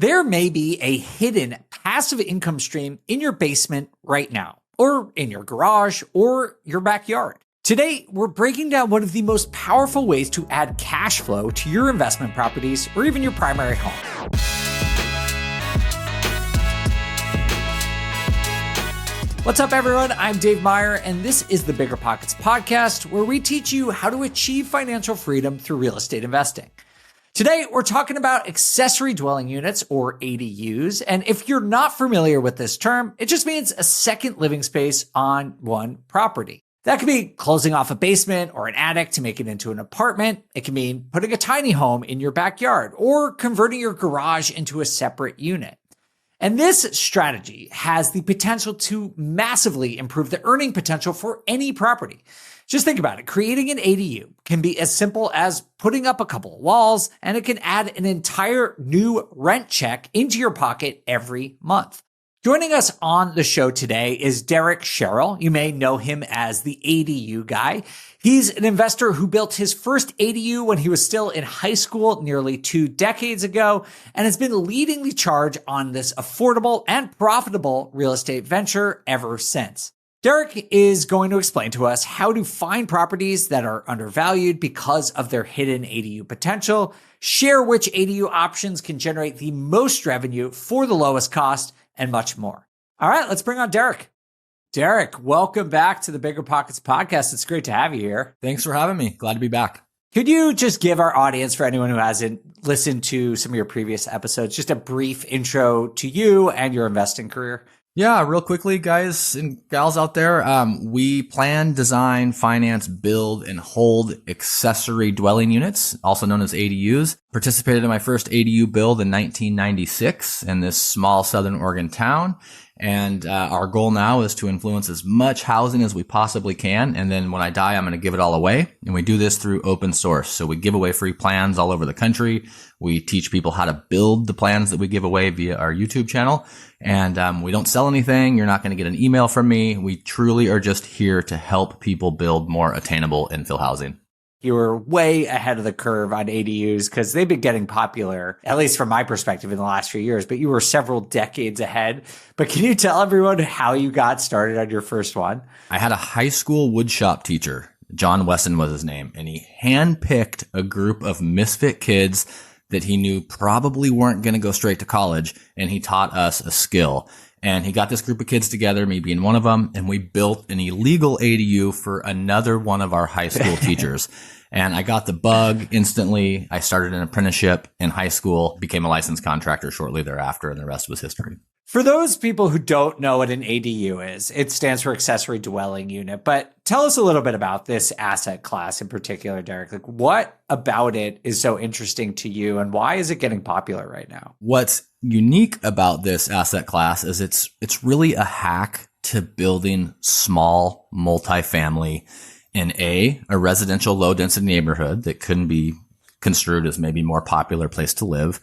There may be a hidden passive income stream in your basement right now, or in your garage, or your backyard. Today, we're breaking down one of the most powerful ways to add cash flow to your investment properties or even your primary home. What's up, everyone? I'm Dave Meyer, and this is the BiggerPockets podcast, where we teach you how to achieve financial freedom through real estate investing. Today, we're talking about accessory dwelling units, or ADUs. And if you're not familiar with this term, it just means a second living space on one property. That could be closing off a basement or an attic to make it into an apartment. It can mean putting a tiny home in your backyard or converting your garage into a separate unit. And this strategy has the potential to massively improve the earning potential for any property. Just think about it. Creating an ADU can be as simple as putting up a couple of walls, and it can add an entire new rent check into your pocket every month. Joining us on the show today is Derek Sherrill. You may know him as the ADU guy. He's an investor who built his first ADU when he was still in high school nearly 2 decades ago, and has been leading the charge on this affordable and profitable real estate venture ever since. Derek is going to explain to us how to find properties that are undervalued because of their hidden ADU potential, share which ADU options can generate the most revenue for the lowest cost, and much more. All right, let's bring on Derek. Derek, welcome back to the BiggerPockets podcast. It's great to have you here. Thanks for having me. Glad to be back. Could you just give our audience, for anyone who hasn't listened to some of your previous episodes, just a brief intro to you and your investing career? Yeah, real quickly, guys and gals out there, we plan, design, finance, build, and hold accessory dwelling units, also known as ADUs. Participated in my first ADU build in 1996 in this small Southern Oregon town. And our goal now is to influence as much housing as we possibly can. And then when I die, I'm going to give it all away. And we do this through open source. So we give away free plans all over the country. We teach people how to build the plans that we give away via our YouTube channel. And we don't sell anything. You're not going to get an email from me. We truly are just here to help people build more attainable infill housing. You were way ahead of the curve on ADUs because they've been getting popular, at least from my perspective, in the last few years, but you were several decades ahead. But can you tell everyone how you got started on your first one? I had a high school woodshop teacher. John Wesson was his name, and he handpicked a group of misfit kids that he knew probably weren't going to go straight to college, and he taught us a skill. And he got this group of kids together, me being one of them, and we built an illegal ADU for another one of our high school teachers. And I got the bug instantly. I started an apprenticeship in high school, became a licensed contractor shortly thereafter, and the rest was history. For those people who don't know what an ADU is, it stands for accessory dwelling unit. But tell us a little bit about this asset class in particular, Derek. Like, what about it is so interesting to you, and why is it getting popular right now? What's unique about this asset class is it's really a hack to building small multifamily in a residential low density neighborhood that couldn't be construed as maybe more popular place to live.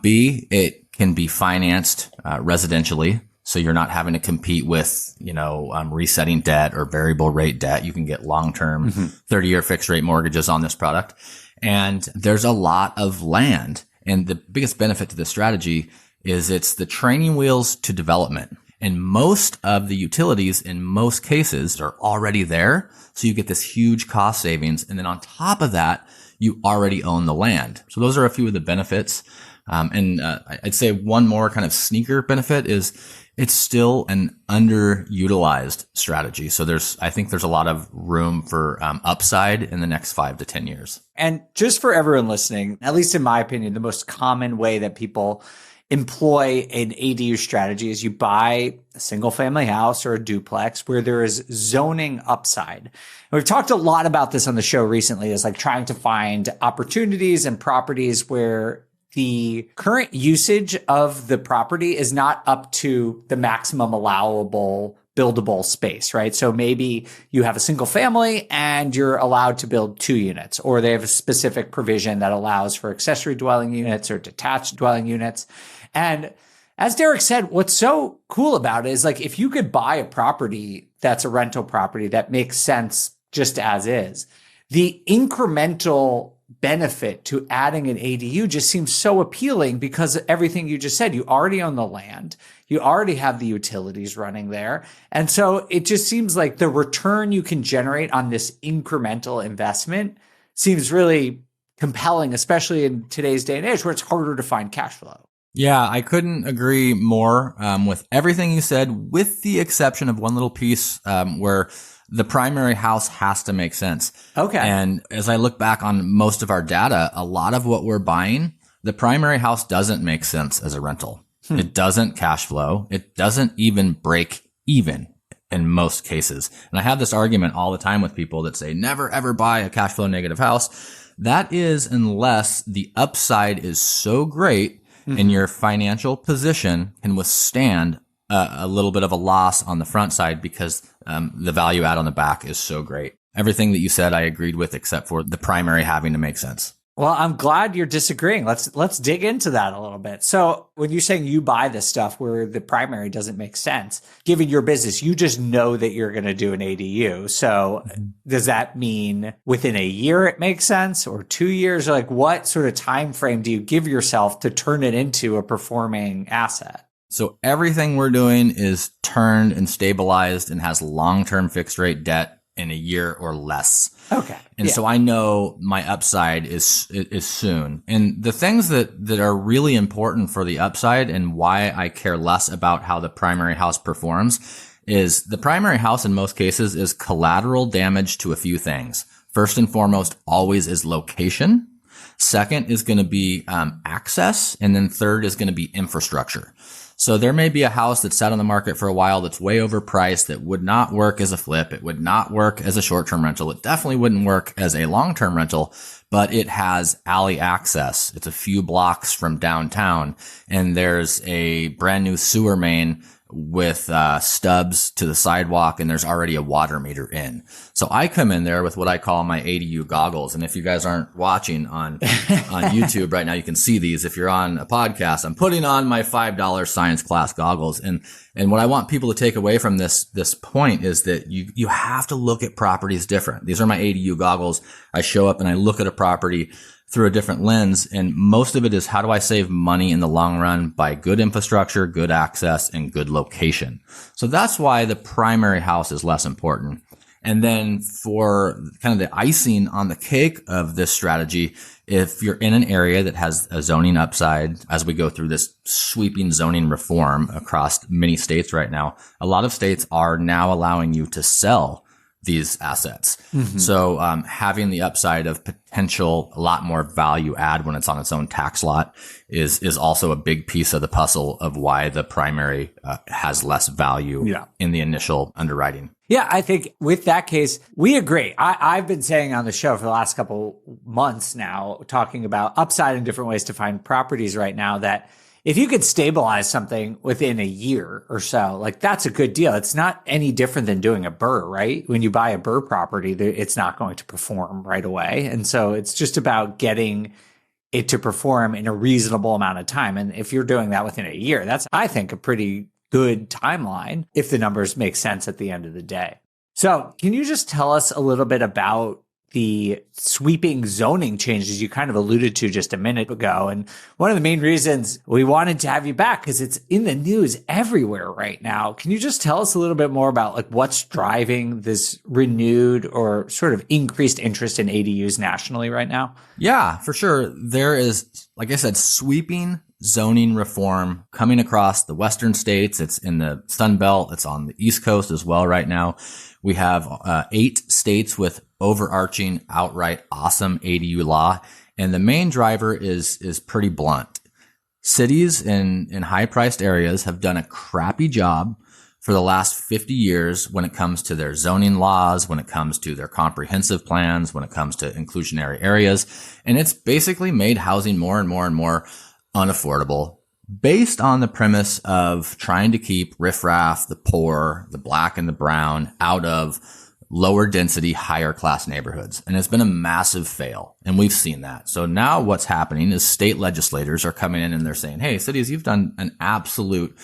B, it can be financed residentially. So you're not having to compete with, resetting debt or variable rate debt. You can get long-term 30-year fixed rate mortgages on this product. And there's a lot of land. And the biggest benefit to this strategy is it's the training wheels to development. And most of the utilities in most cases are already there. So you get this huge cost savings. And then on top of that, you already own the land. So those are a few of the benefits. I'd say one more kind of sneaker benefit is it's still an underutilized strategy. So I think there's a lot of room for upside in the next 5 to 10 years. And just for everyone listening, at least in my opinion, the most common way that people employ an ADU strategy is you buy a single family house or a duplex where there is zoning upside. And we've talked a lot about this on the show recently, is like trying to find opportunities and properties where the current usage of the property is not up to the maximum allowable buildable space, right? So maybe you have a single family and you're allowed to build 2 units, or they have a specific provision that allows for accessory dwelling units or detached dwelling units. And as Derek said, what's so cool about it is, like, if you could buy a property that's a rental property that makes sense just as is, the incremental benefit to adding an ADU just seems so appealing because of everything you just said. You already own the land. You already have the utilities running there. And so it just seems like the return you can generate on this incremental investment seems really compelling, especially in today's day and age where it's harder to find cash flow. Yeah, I couldn't agree more with everything you said, with the exception of one little piece where the primary house has to make sense. Okay. And as I look back on most of our data, a lot of what we're buying, the primary house doesn't make sense as a rental. It doesn't cash flow. It doesn't even break even in most cases. And I have this argument all the time with people that say, never ever buy a cash flow negative house. That is unless the upside is so great and your financial position can withstand a little bit of a loss on the front side because the value add on the back is so great. Everything that you said, I agreed with, except for the primary having to make sense. Well, I'm glad you're disagreeing. Let's dig into that a little bit. So when you're saying you buy this stuff where the primary doesn't make sense, given your business, you just know that you're going to do an ADU. So does that mean within a year it makes sense, or 2 years? Or like what sort of time frame do you give yourself to turn it into a performing asset? So everything we're doing is turned and stabilized and has long-term fixed rate debt in a year or less. Okay. And so I know my upside is soon. And the things that are really important for the upside and why I care less about how the primary house performs is the primary house in most cases is collateral damage to a few things. First and foremost, always is location. Second is going to be access. And then third is going to be infrastructure. So there may be a house that's sat on the market for a while that's way overpriced that would not work as a flip. It would not work as a short-term rental. It definitely wouldn't work as a long-term rental, but it has alley access. It's a few blocks from downtown, and there's a brand new sewer main with stubs to the sidewalk, and there's already a water meter in. So I come in there with what I call my ADU goggles. And if you guys aren't watching on YouTube right now, you can see these. If you're on a podcast, I'm putting on my $5 science class goggles. And what I want people to take away from this point is that you have to look at properties different. These are my ADU goggles. I show up and I look at a property through a different lens. And most of it is, how do I save money in the long run by good infrastructure, good access, and good location? So that's why the primary house is less important. And then for kind of the icing on the cake of this strategy, if you're in an area that has a zoning upside, as we go through this sweeping zoning reform across many states right now, a lot of states are now allowing you to sell these assets. So having the upside of potential a lot more value add when it's on its own tax lot is also a big piece of the puzzle of why the primary has less value in the initial underwriting. Yeah, I think with that case, we agree. I've been saying on the show for the last couple months now, talking about upside and different ways to find properties right now, that if you could stabilize something within a year or so, like that's a good deal. It's not any different than doing a BRRRR, right? When you buy a BRRRR property, it's not going to perform right away. And so it's just about getting it to perform in a reasonable amount of time. And if you're doing that within a year, that's, I think, a pretty good timeline if the numbers make sense at the end of the day. So can you just tell us a little bit about the sweeping zoning changes you kind of alluded to just a minute ago? And one of the main reasons we wanted to have you back is it's in the news everywhere right now. Can you just tell us a little bit more about like what's driving this renewed or sort of increased interest in ADUs nationally right now? Yeah, for sure. There is, like I said, sweeping zoning reform coming across the western states. It's in the Sun Belt. It's on the East Coast as well right now. We have 8 states with overarching, outright awesome ADU law. And the main driver is pretty blunt. Cities in high-priced areas have done a crappy job for the last 50 years when it comes to their zoning laws, when it comes to their comprehensive plans, when it comes to inclusionary areas. And it's basically made housing more and more and more unaffordable, based on the premise of trying to keep riffraff, the poor, the black and the brown out of lower density, higher class neighborhoods. And it's been a massive fail. And we've seen that. So now what's happening is state legislators are coming in and they're saying, hey, cities, you've done an absolute,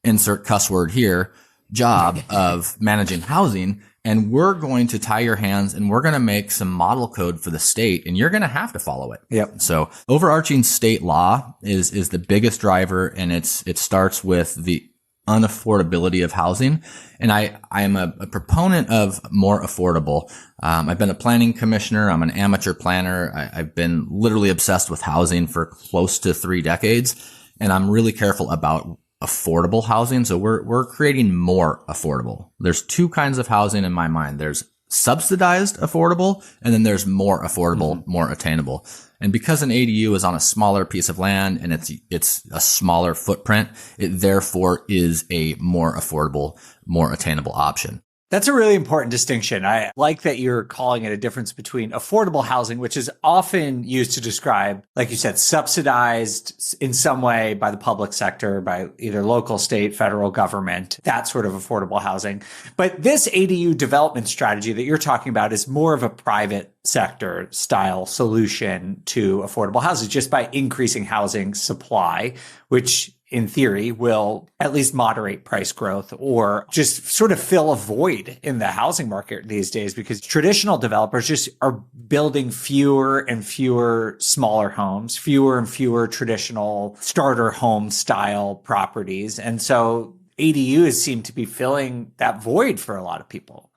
insert cuss word here, job of managing housing. And we're going to tie your hands and we're going to make some model code for the state and you're going to have to follow it. Yep. So overarching state law is the biggest driver, and it starts with the unaffordability of housing. And I am a proponent of more affordable. I've been a planning commissioner. I'm an amateur planner. I've been literally obsessed with housing for close to 3 decades. And I'm really careful about affordable housing. So we're creating more affordable. There's 2 kinds of housing in my mind. There's subsidized affordable, and then there's more affordable, more attainable. And because an ADU is on a smaller piece of land and it's a smaller footprint, it therefore is a more affordable, more attainable option. That's a really important distinction. I like that you're calling it a difference between affordable housing, which is often used to describe, like you said, subsidized in some way by the public sector, by either local, state, federal government, that sort of affordable housing. But this ADU development strategy that you're talking about is more of a private sector style solution to affordable housing, just by increasing housing supply, which in theory will at least moderate price growth or just sort of fill a void in the housing market these days, because traditional developers just are building fewer and fewer smaller homes, fewer and fewer traditional starter home style properties. And so ADUs seem to be filling that void for a lot of people.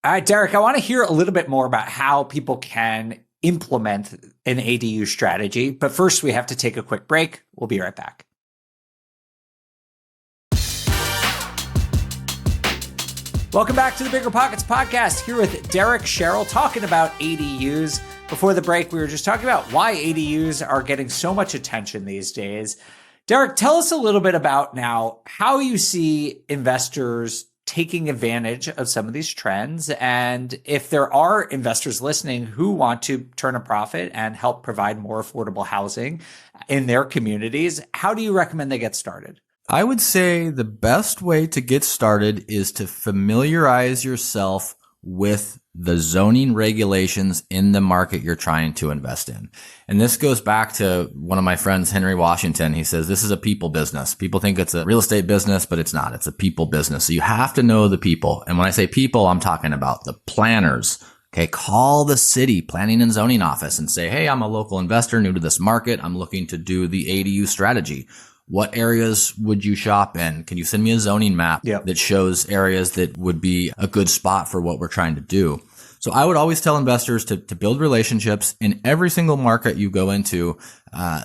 All right, Derek, I want to hear a little bit more about how people can implement an ADU strategy. But first, we have to take a quick break. We'll be right back. Welcome back to the BiggerPockets podcast, here with Derek Sherrill talking about ADUs. Before the break, we were just talking about why ADUs are getting so much attention these days. Derek, tell us a little bit about now how you see investors taking advantage of some of these trends. And if there are investors listening who want to turn a profit and help provide more affordable housing in their communities, how do you recommend they get started? I would say the best way to get started is to familiarize yourself with the zoning regulations in the market you're trying to invest in. And this goes back to one of my friends, Henry Washington. He says, this is a people business. People think it's a real estate business, but it's not. It's a people business. So you have to know the people. And when I say people, I'm talking about the planners. Okay. Call the city planning and zoning office and say, hey, I'm a local investor new to this market. I'm looking to do the ADU strategy. What areas would you shop in? Can you send me a zoning map that shows areas that would be a good spot for what we're trying to do? So I would always tell investors to build relationships in every single market you go into.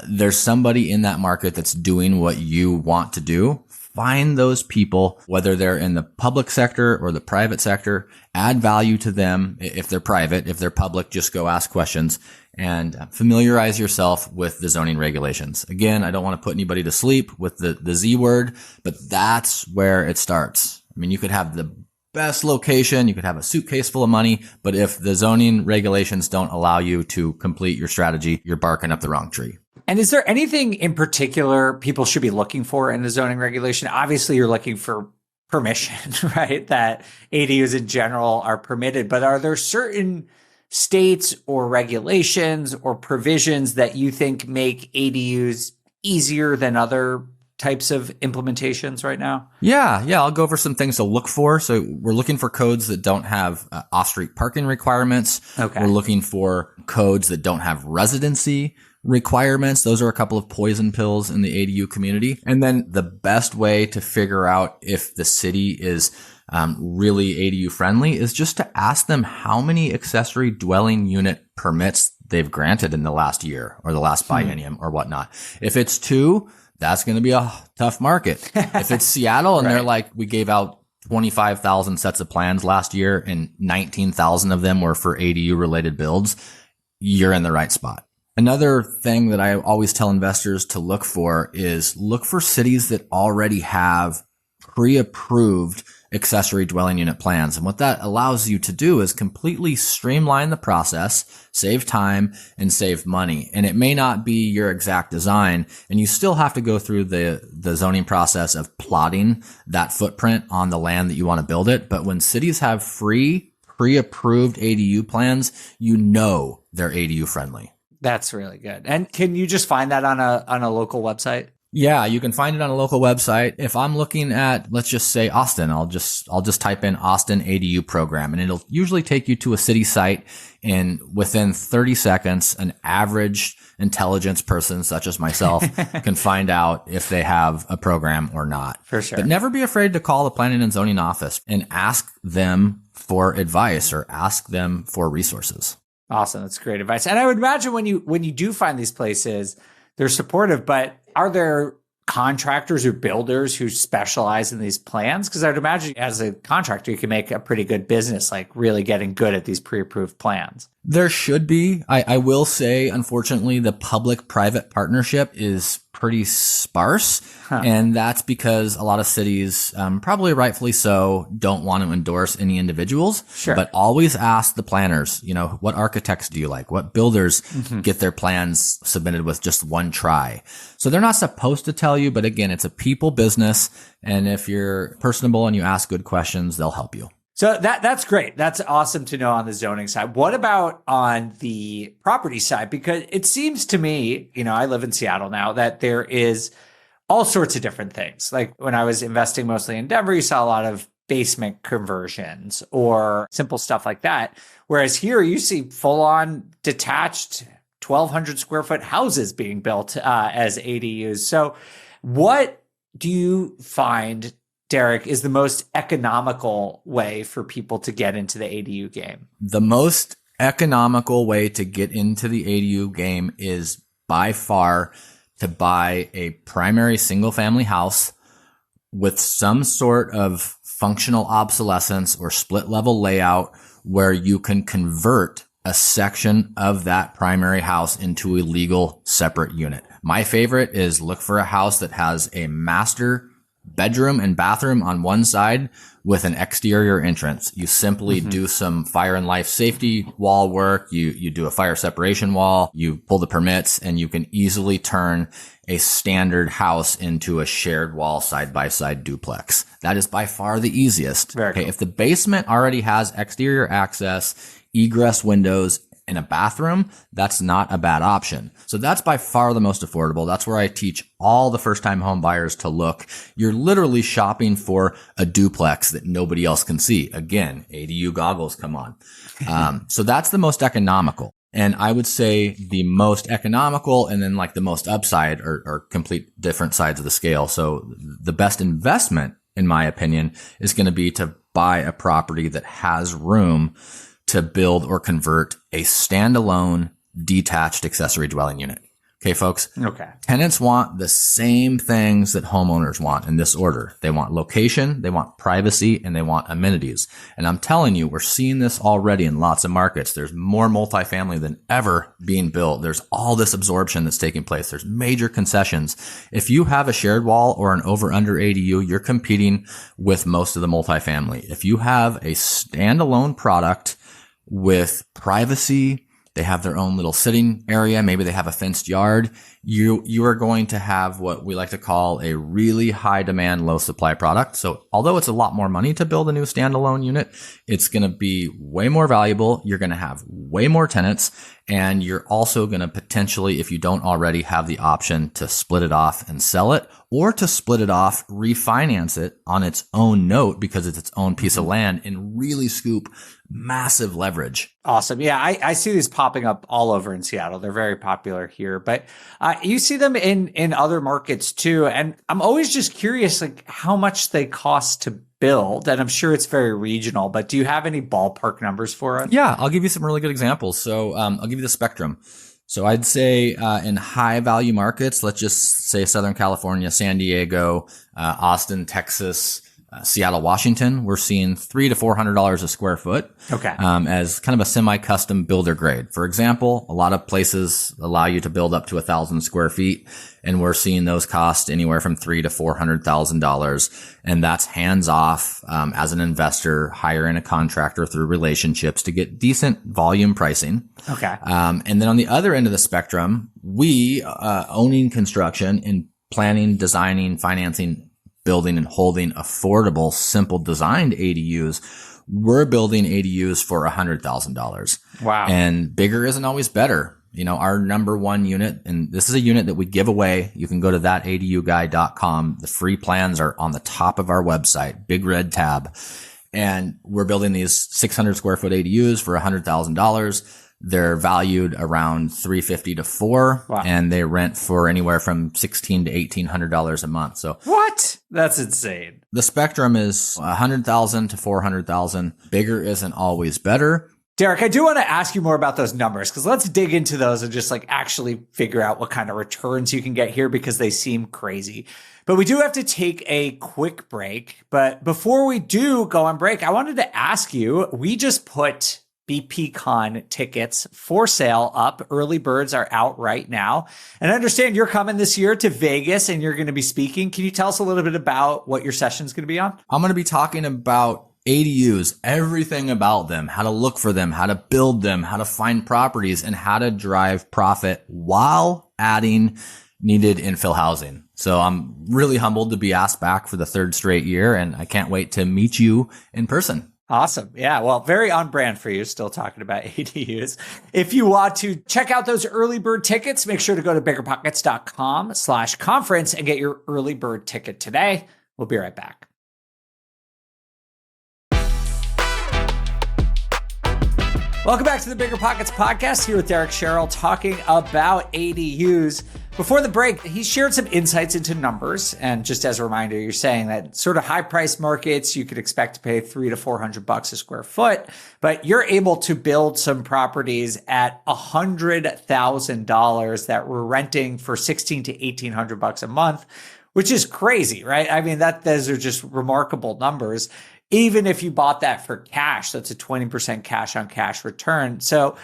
There's somebody in that market that's doing what you want to do. Find those people, whether they're in the public sector or the private sector, add value to them. If they're private, if they're public, just go ask questions and familiarize yourself with the zoning regulations. Again, I don't want to put anybody to sleep with the Z word, but that's where it starts. I mean, you could have the best location, you could have a suitcase full of money, but if the zoning regulations don't allow you to complete your strategy, you're barking up the wrong tree. And is there anything in particular people should be looking for in the zoning regulation? Obviously, you're looking for permission, right? That ADUs in general are permitted, but are there certain states or regulations or provisions that you think make ADUs easier than other types of implementations right now? Yeah. I'll go over some things to look for. So we're looking for codes that don't have off-street parking requirements. Okay. We're looking for codes that don't have residency requirements. Those are a couple of poison pills in the ADU community. And then the best way to figure out if the city is really ADU friendly is just to ask them how many accessory dwelling unit permits they've granted in the last year or the last biennium or whatnot. If it's 2, that's going to be a tough market. If it's Seattle and they're like, we gave out 25,000 sets of plans last year and 19,000 of them were for ADU related builds, you're in the right spot. Another thing that I always tell investors to look for is look for cities that already have pre-approved accessory dwelling unit plans. And what that allows you to do is completely streamline the process, save time, and save money. And it may not be your exact design, and you still have to go through the zoning process of plotting that footprint on the land that you want to build it. But when cities have free, pre-approved ADU plans, you know they're ADU friendly. That's really good. And can you just find that on a local website? Yeah, you can find it on a local website. If I'm looking at, let's just say Austin, I'll just type in Austin ADU program, and it'll usually take you to a city site. And within 30 seconds, an average intelligence person such as myself can find out if they have a program or not. For sure. But never be afraid to call the planning and zoning office and ask them for advice or ask them for resources. Awesome. That's great advice. And I would imagine when you do find these places, they're supportive, but are there contractors or builders who specialize in these plans? Because I would imagine as a contractor, you can make a pretty good business, like really getting good at these pre-approved plans. There should be. I will say, unfortunately, the public-private partnership is pretty sparse. And that's because a lot of cities, probably rightfully so, don't want to endorse any individuals. Sure. But always ask the planners, what architects do you like? What builders get their plans submitted with just one try? So they're not supposed to tell you, but again, it's a people business. And if you're personable and you ask good questions, they'll help you. So that's great. That's awesome to know on the zoning side. What about on the property side? Because it seems to me, I live in Seattle now, that there is all sorts of different things. Like when I was investing mostly in Denver, you saw a lot of basement conversions or simple stuff like that. Whereas here you see full on detached 1,200 square foot houses being built as ADUs. So what do you find, Derek, is the most economical way for people to get into the ADU game? The most economical way to get into the ADU game is by far to buy a primary single family house with some sort of functional obsolescence or split level layout where you can convert a section of that primary house into a legal separate unit. My favorite is look for a house that has a master bedroom and bathroom on one side with an exterior entrance. You simply do some fire and life safety wall work. You do a fire separation wall, you pull the permits, and you can easily turn a standard house into a shared wall side by side duplex. That is by far the easiest. Very cool. If the basement already has exterior access, egress windows, in a bathroom, that's not a bad option. So that's by far the most affordable. That's where I teach all the first-time home buyers to look. You're literally shopping for a duplex that nobody else can see. Again, ADU goggles come on. So that's the most economical. And I would say the most economical and then like the most upside are complete different sides of the scale. So the best investment, in my opinion, is going to be to buy a property that has room to build or convert a standalone detached accessory dwelling unit. Okay, folks. Okay. Tenants want the same things that homeowners want in this order. They want location, they want privacy, and they want amenities. And I'm telling you, we're seeing this already in lots of markets. There's more multifamily than ever being built. There's all this absorption that's taking place. There's major concessions. If you have a shared wall or an over-under ADU, you're competing with most of the multifamily. If you have a standalone product with privacy, they have their own little sitting area, maybe they have a fenced yard, you are going to have what we like to call a really high demand, low supply product. So although it's a lot more money to build a new standalone unit, it's going to be way more valuable. You're going to have way more tenants, and you're also going to potentially, if you don't already, have the option to split it off and sell it, or to split it off, refinance it on its own note because it's its own piece of land, and really scoop massive leverage. Awesome. Yeah, I see these popping up all over in Seattle. They're very popular here, but you see them in other markets too. And I'm always just curious, like how much they cost to build. And I'm sure it's very regional, but do you have any ballpark numbers for us? Yeah, I'll give you some really good examples. So I'll give you the spectrum. So I'd say in high value markets, let's just say Southern California, San Diego, Austin, Texas, Seattle, Washington, we're seeing $300 to $400 a square foot. Okay. As kind of a semi-custom builder grade. For example, a lot of places allow you to build up to 1,000 square feet, and we're seeing those cost anywhere from $300,000 to $400,000. And that's hands off, as an investor, hiring a contractor through relationships to get decent volume pricing. Okay. And then on the other end of the spectrum, we, owning construction and planning, designing, financing, building and holding affordable, simple designed ADUs, we're building ADUs for $100,000. Wow. And bigger isn't always better. our number one unit, and this is a unit that we give away. You can go to thataduguy.com. The free plans are on the top of our website, big red tab. And we're building these 600 square foot ADUs for $100,000. They're valued around $350 to $400, wow. And they rent for anywhere from $1,600 to $1,800 a month. So what? That's insane. The spectrum is $100,000 to $400,000. Bigger isn't always better. Derek, I do want to ask you more about those numbers, because let's dig into those and just actually figure out what kind of returns you can get here, because they seem crazy. But we do have to take a quick break. But before we do go on break, I wanted to ask you, we just put BPCon tickets for sale up. Early birds are out right now. And I understand you're coming this year to Vegas and you're going to be speaking. Can you tell us a little bit about what your session's going to be on? I'm going to be talking about ADUs, everything about them, how to look for them, how to build them, how to find properties, and how to drive profit while adding needed infill housing. So I'm really humbled to be asked back for the third straight year, and I can't wait to meet you in person. Awesome. Yeah. Well, very on brand for you. Still talking about ADUs. If you want to check out those early bird tickets, make sure to go to biggerpockets.com/conference and get your early bird ticket today. We'll be right back. Welcome back to the Bigger Pockets podcast, here with Derek Sherrill talking about ADUs. Before the break, he shared some insights into numbers. And just as a reminder, you're saying that sort of high price markets, you could expect to pay $300 to $400 a square foot, but you're able to build some properties at $100,000 that we're renting for $1,600 to $1,800 a month, which is crazy, right? I mean, those are just remarkable numbers. Even if you bought that for cash, that's a 20% cash on cash return. So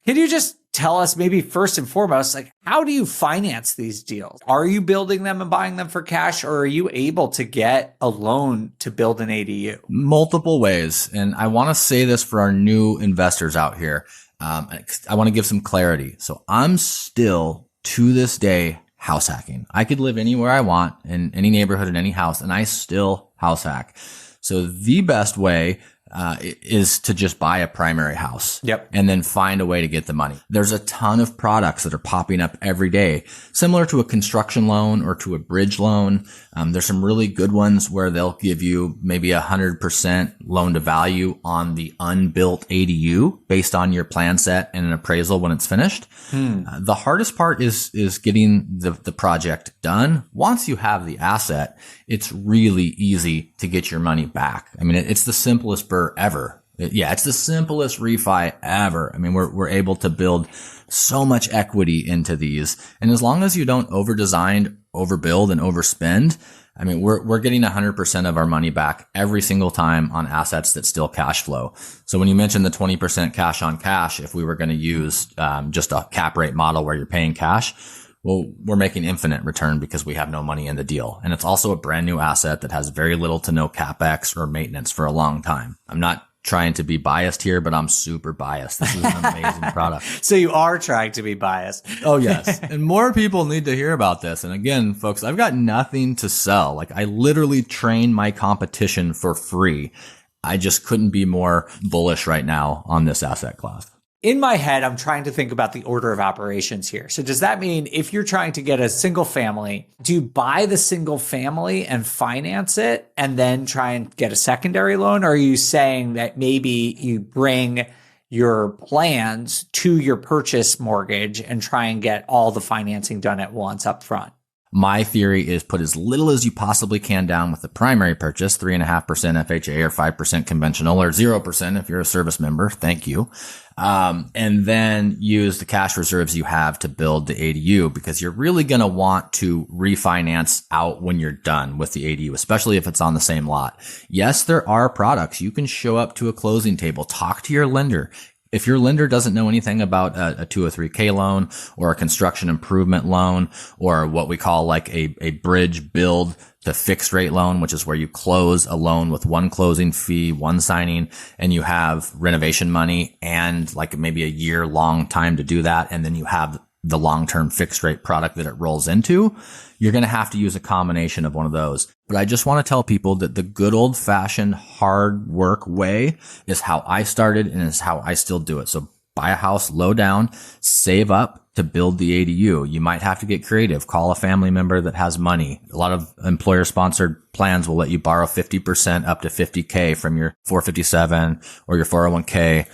can you just tell us, maybe first and foremost, how do you finance these deals? Are you building them and buying them for cash, or are you able to get a loan to build an ADU? Multiple ways. And I want to say this for our new investors out here. I want to give some clarity. So I'm still, to this day, house hacking. I could live anywhere I want, in any neighborhood, in any house, and I still house hack. So the best way is to just buy a primary house. Yep. And then find a way to get the money. There's a ton of products that are popping up every day, similar to a construction loan or to a bridge loan. There's some really good ones where they'll give you maybe 100% loan to value on the unbuilt ADU based on your plan set and an appraisal when it's finished. The hardest part is getting the project done. Once you have the asset, it's really easy to get your money back. I mean, it's the simplest ever. It's the simplest refi ever. I mean, we're able to build so much equity into these. And as long as you don't overdesign, overbuild, and overspend, I mean, we're getting 100% of our money back every single time on assets that still cash flow. So when you mentioned the 20% cash on cash, if we were going to use just a cap rate model where you're paying cash, well, we're making infinite return because we have no money in the deal. And it's also a brand new asset that has very little to no CapEx or maintenance for a long time. I'm not trying to be biased here, but I'm super biased. This is an amazing product. So you are trying to be biased. Oh, yes. And more people need to hear about this. And again, folks, I've got nothing to sell. I literally train my competition for free. I just couldn't be more bullish right now on this asset class. In my head, I'm trying to think about the order of operations here. So does that mean if you're trying to get a single family, do you buy the single family and finance it and then try and get a secondary loan? Or are you saying that maybe you bring your plans to your purchase mortgage and try and get all the financing done at once up front? My theory is put as little as you possibly can down with the primary purchase, 3.5% FHA or 5% conventional or 0% if you're a service member. Thank you. And then use the cash reserves you have to build the ADU, because you're really going to want to refinance out when you're done with the ADU, especially if it's on the same lot. Yes, there are products. You can show up to a closing table, talk to your lender. If your lender doesn't know anything about a 203K loan or a construction improvement loan or what we call a bridge build to fixed rate loan, which is where you close a loan with one closing fee, one signing, and you have renovation money and maybe a year long time to do that. And then you have the long-term fixed rate product that it rolls into, you're going to have to use a combination of one of those. But I just want to tell people that the good old fashioned hard work way is how I started and is how I still do it. So buy a house low down, save up to build the ADU. You might have to get creative. Call a family member that has money. A lot of employer sponsored plans will let you borrow 50% up to 50K from your 457 or your 401k.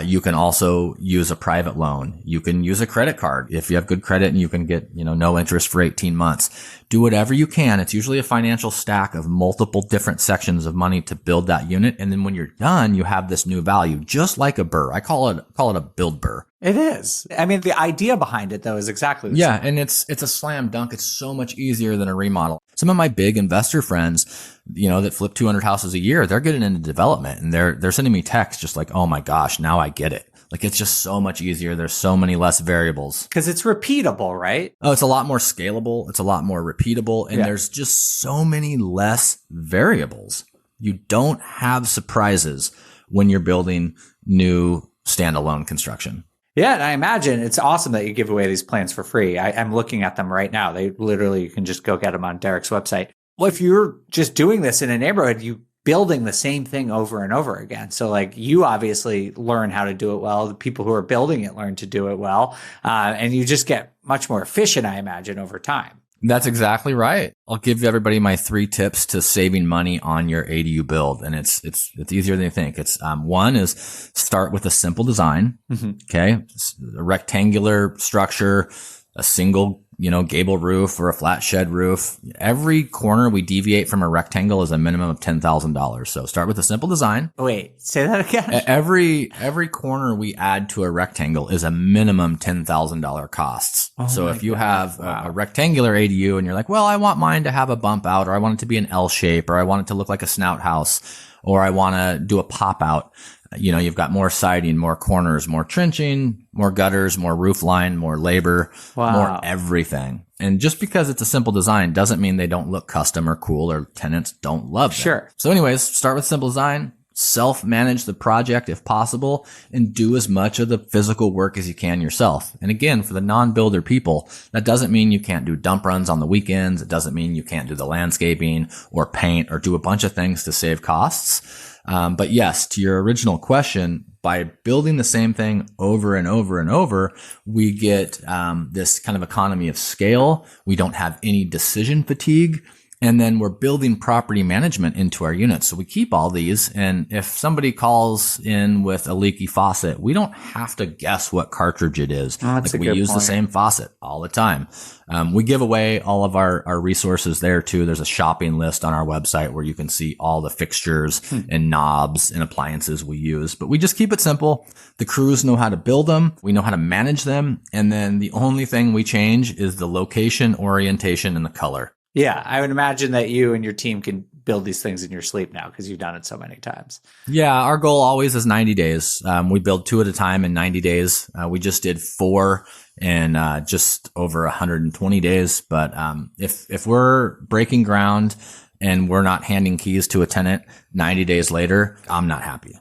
You can also use a private loan. You can use a credit card if you have good credit and you can get, no interest for 18 months. Do whatever you can. It's usually a financial stack of multiple different sections of money to build that unit. And then when you're done, you have this new value, just like a BRRRR. I call it a build BRRRR. It is. I mean, the idea behind it, though, is exactly the same. And it's a slam dunk. It's so much easier than a remodel. Some of my big investor friends, that flip 200 houses a year, they're getting into development and they're sending me texts just like, oh my gosh, now I get it. Like, it's just so much easier. There's so many less variables. Because it's repeatable, right? Oh, it's a lot more scalable. It's a lot more repeatable. And there's just so many less variables. You don't have surprises when you're building new standalone construction. Yeah, and I imagine it's awesome that you give away these plans for free. I'm looking at them right now. You can just go get them on Derek's website. Well, if you're just doing this in a neighborhood, you building the same thing over and over again. So like you obviously learn how to do it well. The people who are building it learn to do it well. And you just get much more efficient, I imagine, over time. That's exactly right. I'll give everybody my 3 tips to saving money on your ADU build. And it's easier than you think. It's, one is start with a simple design. Mm-hmm. Okay. It's a rectangular structure, a single, gable roof or a flat shed roof. Every corner we deviate from a rectangle is a minimum of $10,000. So start with a simple design. Wait, say that again. Every corner we add to a rectangle is a minimum $10,000 costs. So if you have a rectangular ADU and you're like, well, I want mine to have a bump out, or I want it to be an L shape, or I want it to look like a snout house, or I want to do a pop out. You've got more siding, more corners, more trenching, more gutters, more roof line, more labor, more everything. And just because it's a simple design doesn't mean they don't look custom or cool or tenants don't love them. Sure. So anyways, start with simple design, self-manage the project if possible, and do as much of the physical work as you can yourself. And again, for the non-builder people, that doesn't mean you can't do dump runs on the weekends. It doesn't mean you can't do the landscaping or paint or do a bunch of things to save costs. But yes, to your original question, by building the same thing over and over and over, we get this kind of economy of scale. We don't have any decision fatigue. And then we're building property management into our units. So we keep all these. And if somebody calls in with a leaky faucet, we don't have to guess what cartridge it is. We use the same faucet all the time. We give away all of our resources there too. There's a shopping list on our website where you can see all the fixtures and knobs and appliances we use. But we just keep it simple. The crews know how to build them. We know how to manage them. And then the only thing we change is the location, orientation, and the color. Yeah, I would imagine that you and your team can build these things in your sleep now because you've done it so many times. Yeah, our goal always is 90 days. We build 2 at a time in 90 days. We just did 4 in just over 120 days. But if we're breaking ground and we're not handing keys to a tenant 90 days later, I'm not happy.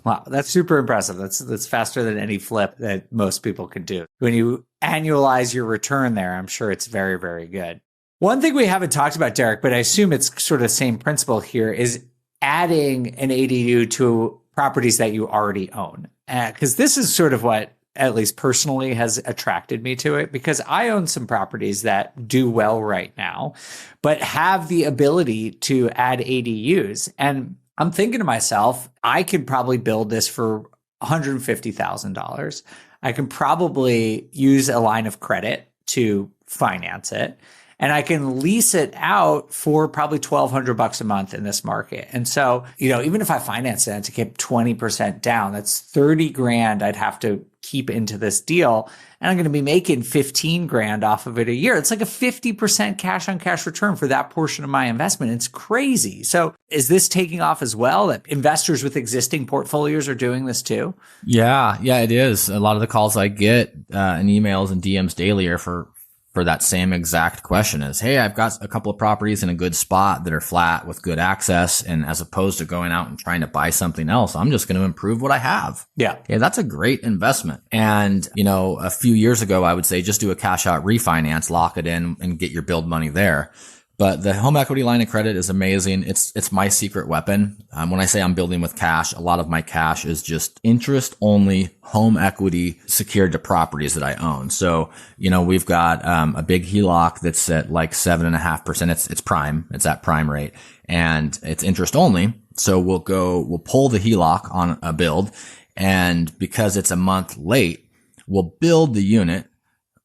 Wow, that's super impressive. That's faster than any flip that most people could do. When you annualize your return there, I'm sure it's very, very good. One thing we haven't talked about, Derek, but I assume it's sort of the same principle here, is adding an ADU to properties that you already own. Because this is sort of what, at least personally, has attracted me to it, because I own some properties that do well right now, but have the ability to add ADUs. And I'm thinking to myself, I could probably build this for $150,000. I can probably use a line of credit to finance it. And I can lease it out for probably $1,200 a month in this market. And so, even if I finance it to keep 20% down, that's 30 grand I'd have to keep into this deal. And I'm going to be making 15 grand off of it a year. It's like a 50% cash on cash return for that portion of my investment. It's crazy. So is this taking off as well, that investors with existing portfolios are doing this too? Yeah, it is. A lot of the calls I get and emails and DMs daily are for that same exact question is, hey, I've got a couple of properties in a good spot that are flat with good access. And as opposed to going out and trying to buy something else, I'm just going to improve what I have. Yeah. Okay, that's a great investment. And, a few years ago, I would say just do a cash out refinance, lock it in and get your build money there. But the home equity line of credit is amazing. It's my secret weapon. When I say I'm building with cash, a lot of my cash is just interest only home equity secured to properties that I own. So, we've got a big HELOC that's at like 7.5%. It's prime. It's at prime rate and it's interest only. So we'll pull the HELOC on a build. And because it's a month late, we'll build the unit.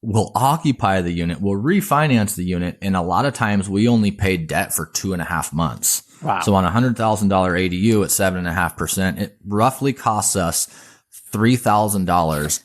We'll occupy the unit, we'll refinance the unit, and a lot of times we only pay debt for 2.5 months. Wow. So on a $100,000 ADU at 7.5%, it roughly costs us $3,000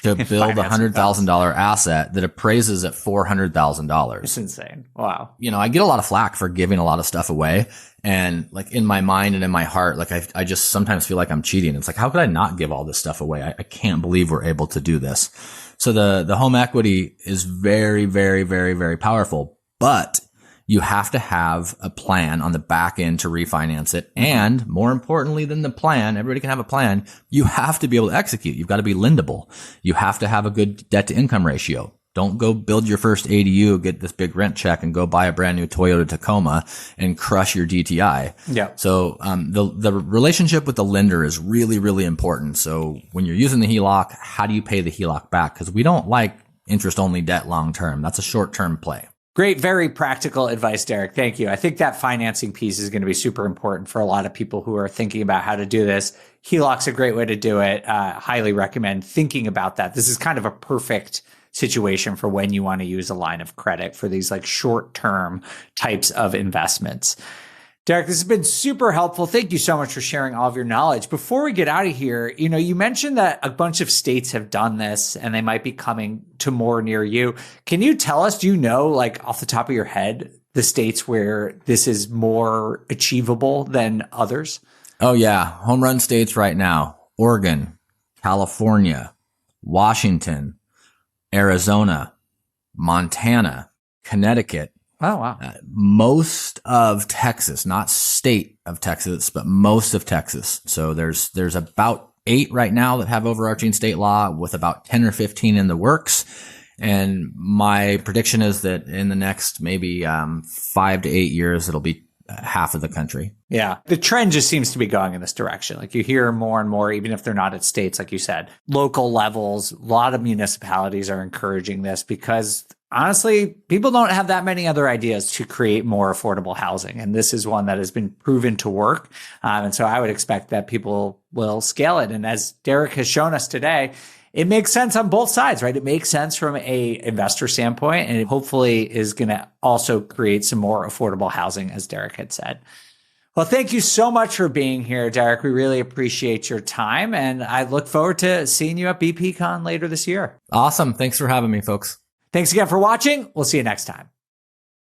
to build a $100,000 asset that appraises at $400,000. It's insane. Wow. I get a lot of flack for giving a lot of stuff away. And like in my mind and in my heart, like I just sometimes feel like I'm cheating. It's like, how could I not give all this stuff away? I can't believe we're able to do this. So the home equity is very, very, very, very powerful, but you have to have a plan on the back end to refinance it. And more importantly than the plan, everybody can have a plan. You have to be able to execute. You've got to be lendable. You have to have a good debt to income ratio. Don't go build your first ADU, get this big rent check and go buy a brand new Toyota Tacoma and crush your DTI. Yeah. So, the relationship with the lender is really, really important. So when you're using the HELOC, how do you pay the HELOC back? Because we don't like interest only debt long term. That's a short term play. Great, very practical advice, Derek. Thank you. I think that financing piece is going to be super important for a lot of people who are thinking about how to do this. HELOC's a great way to do it. Highly recommend thinking about that. This is kind of a perfect situation for when you want to use a line of credit for these like short-term types of investments. Derek, this has been super helpful. Thank you so much for sharing all of your knowledge. Before we get out of here, you mentioned that a bunch of states have done this and they might be coming to more near you. Can you tell us, do you know, like off the top of your head, the states where this is more achievable than others? Oh yeah. Home run states right now: Oregon, California, Washington, Arizona, Montana, Connecticut. Oh, wow. Most of Texas, not state of Texas, but most of Texas. So there's about 8 right now that have overarching state law, with about 10 or 15 in the works. And my prediction is that in the next maybe 5 to 8 years, it'll be half of the country. Yeah. The trend just seems to be going in this direction. Like you hear more and more, even if they're not at states, like you said, local levels, a lot of municipalities are encouraging this because honestly, people don't have that many other ideas to create more affordable housing. And this is one that has been proven to work. And so I would expect that people will scale it. And as Derek has shown us today, it makes sense on both sides, right? It makes sense from a investor standpoint, and it hopefully is going to also create some more affordable housing, as Derek had said. Well, thank you so much for being here, Derek. We really appreciate your time, and I look forward to seeing you at BPCon later this year. Awesome. Thanks for having me, folks. Thanks again for watching. We'll see you next time.